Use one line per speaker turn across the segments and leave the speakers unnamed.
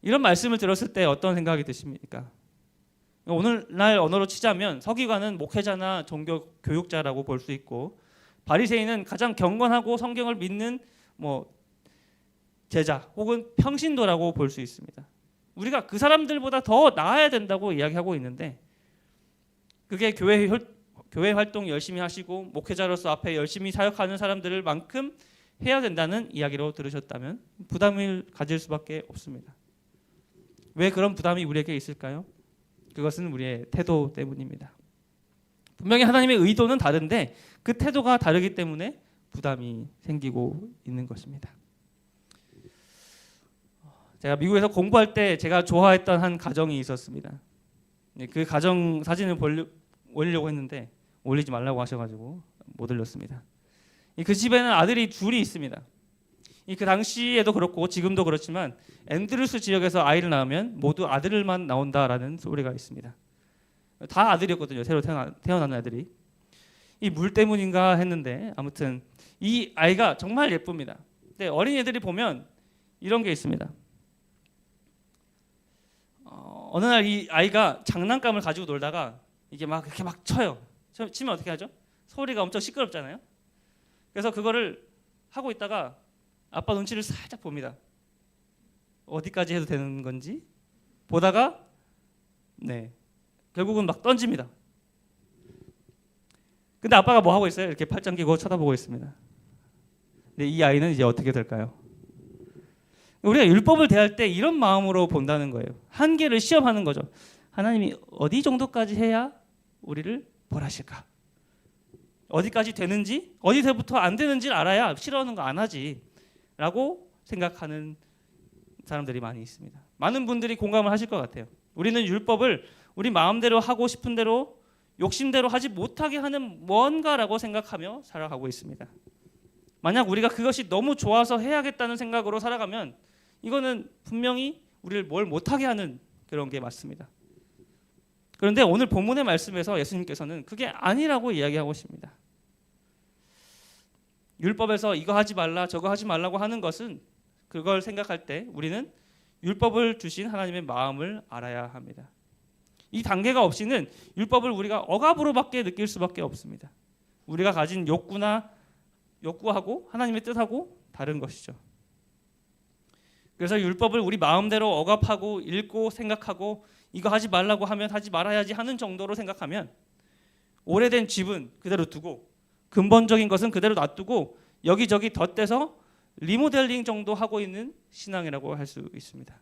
이런 말씀을 들었을 때 어떤 생각이 드십니까? 오늘날 언어로 치자면 서기관은 목회자나 종교 교육자라고 볼 수 있고, 바리새인은 가장 경건하고 성경을 믿는 제자 혹은 평신도라고 볼 수 있습니다. 우리가 그 사람들보다 더 나아야 된다고 이야기하고 있는데, 그게 교회 활동 열심히 하시고 목회자로서 앞에 열심히 사역하는 사람들을 만큼 해야 된다는 이야기로 들으셨다면 부담을 가질 수밖에 없습니다. 왜 그런 부담이 우리에게 있을까요? 그것은 우리의 태도 때문입니다. 분명히 하나님의 의도는 다른데 그 태도가 다르기 때문에 부담이 생기고 있는 것입니다. 제가 미국에서 공부할 때 제가 좋아했던 한 가정이 있었습니다. 그 가정 사진을 올리려고 했는데 올리지 말라고 하셔가지고 못 올렸습니다. 그 집에는 아들이 둘이 있습니다. 그 당시에도 그렇고 지금도 그렇지만 앤드루스 지역에서 아이를 낳으면 모두 아들만 나온다라는 소리가 있습니다. 다 아들이었거든요. 새로 태어난 아들이. 이 물 때문인가 했는데 아무튼 이 아이가 정말 예쁩니다. 근데 어린이들이 보면 이런 게 있습니다. 어느 날 이 아이가 장난감을 가지고 놀다가 이게 막 이렇게 막 쳐요. 치면 어떻게 하죠? 소리가 엄청 시끄럽잖아요. 그래서 그거를 하고 있다가 아빠 눈치를 살짝 봅니다. 어디까지 해도 되는 건지 보다가 결국은 막 던집니다. 근데 아빠가 뭐 하고 있어요? 이렇게 팔짱 끼고 쳐다보고 있습니다. 근데 이 아이는 이제 어떻게 될까요? 우리가 율법을 대할 때 이런 마음으로 본다는 거예요. 한계를 시험하는 거죠. 하나님이 어디 정도까지 해야 우리를 벌하실까? 어디까지 되는지, 어디서부터 안 되는지를 알아야 싫어하는 거 안 하지 라고 생각하는 사람들이 많이 있습니다. 많은 분들이 공감을 하실 것 같아요. 우리는 율법을 우리 마음대로 하고 싶은 대로 욕심대로 하지 못하게 하는 뭔가라고 생각하며 살아가고 있습니다. 만약 우리가 그것이 너무 좋아서 해야겠다는 생각으로 살아가면 이거는 분명히 우리를 뭘 못하게 하는 그런 게 맞습니다. 그런데 오늘 본문의 말씀에서 예수님께서는 그게 아니라고 이야기하고 있습니다. 율법에서 이거 하지 말라 저거 하지 말라고 하는 것은, 그걸 생각할 때 우리는 율법을 주신 하나님의 마음을 알아야 합니다. 이 단계가 없이는 율법을 우리가 억압으로밖에 느낄 수밖에 없습니다. 우리가 가진 욕구하고 하나님의 뜻하고 다른 것이죠. 그래서 율법을 우리 마음대로 억압하고 읽고 생각하고 이거 하지 말라고 하면 하지 말아야지 하는 정도로 생각하면 오래된 집은 그대로 두고 근본적인 것은 그대로 놔두고 여기저기 덧대서 리모델링 정도 하고 있는 신앙이라고 할 수 있습니다.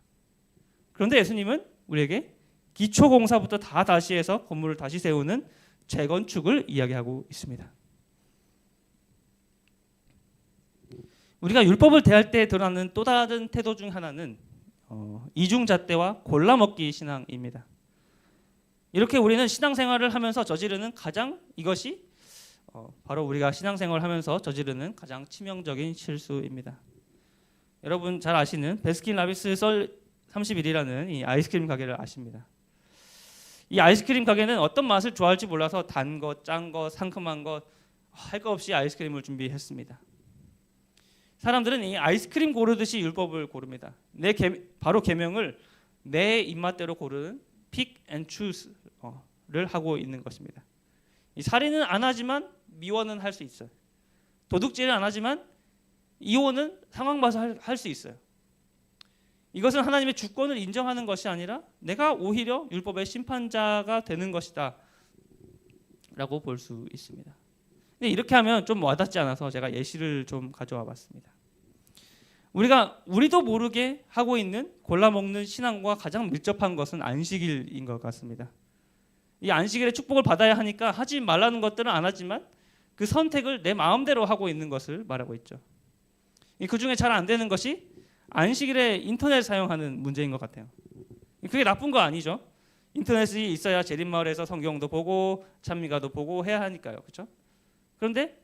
그런데 예수님은 우리에게 기초공사부터 다 다시 해서 건물을 다시 세우는 재건축을 이야기하고 있습니다. 우리가 율법을 대할 때 드러나는 또 다른 태도 중 하나는 이중잣대와 골라먹기 신앙입니다. 이렇게 우리는 신앙생활을 하면서 저지르는 이것이 바로 우리가 신앙생활을 하면서 저지르는 가장 치명적인 실수입니다. 여러분 잘 아시는 베스킨라빈스 썰 31이라는 이 아이스크림 가게를 아십니다. 이 아이스크림 가게는 어떤 맛을 좋아할지 몰라서 단 것, 짠 것, 상큼한 것 할 것 없이 아이스크림을 준비했습니다. 사람들은 이 아이스크림 고르듯이 율법을 고릅니다. 바로 계명을 내 입맛대로 고르는 pick and choose를 하고 있는 것입니다. 이 살인은 안 하지만 미워는 할 수 있어요. 도둑질은 안 하지만 이혼은 상황 봐서 할 수 있어요. 이것은 하나님의 주권을 인정하는 것이 아니라 내가 오히려 율법의 심판자가 되는 것이다 라고 볼 수 있습니다. 근데 이렇게 하면 좀 와닿지 않아서 제가 예시를 좀 가져와 봤습니다. 우리도 모르게 하고 있는 골라먹는 신앙과 가장 밀접한 것은 안식일인 것 같습니다. 이 안식일의 축복을 받아야 하니까 하지 말라는 것들은 안 하지만 그 선택을 내 마음대로 하고 있는 것을 말하고 있죠. 그 중에 잘 안 되는 것이 안식일에 인터넷 사용하는 문제인 것 같아요. 그게 나쁜 거 아니죠. 인터넷이 있어야 재림마을에서 성경도 보고 찬미가도 보고 해야 하니까요. 그렇죠? 그런데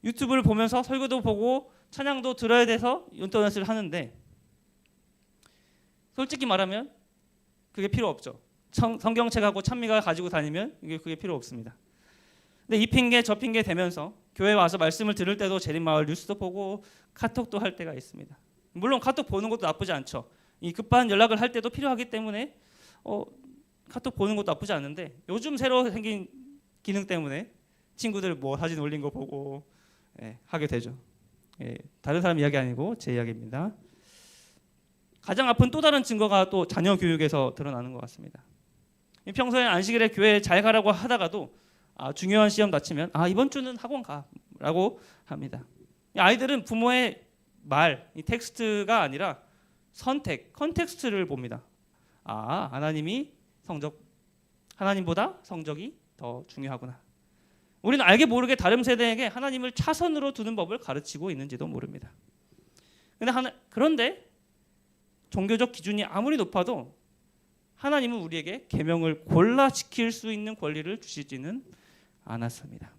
유튜브를 보면서 설교도 보고 찬양도 들어야 돼서 인터넷을 하는데 솔직히 말하면 그게 필요 없죠. 성경책하고 찬미가 가지고 다니면 그게 필요 없습니다. 근데 이 핑계 저 핑계 대면서 교회 와서 말씀을 들을 때도 재림마을 뉴스도 보고 카톡도 할 때가 있습니다. 물론 카톡 보는 것도 나쁘지 않죠. 이 급한 연락을 할 때도 필요하기 때문에 카톡 보는 것도 나쁘지 않은데 요즘 새로 생긴 기능 때문에 친구들 뭐 사진 올린 거 보고 하게 되죠. 다른 사람 이야기 아니고 제 이야기입니다. 가장 아픈 또 다른 증거가 또 자녀 교육에서 드러나는 것 같습니다. 평소에 안식일에 교회 잘 가라고 하다가도 중요한 시험 다치면 이번 주는 학원 가라고 합니다. 아이들은 부모의 말, 이 텍스트가 아니라 선택, 컨텍스트를 봅니다. 하나님보다 성적이 더 중요하구나. 우리는 알게 모르게 다른 세대에게 하나님을 차선으로 두는 법을 가르치고 있는지도 모릅니다. 그런데 종교적 기준이 아무리 높아도 하나님은 우리에게 계명을 골라 지킬 수 있는 권리를 주시지는 않았습니다.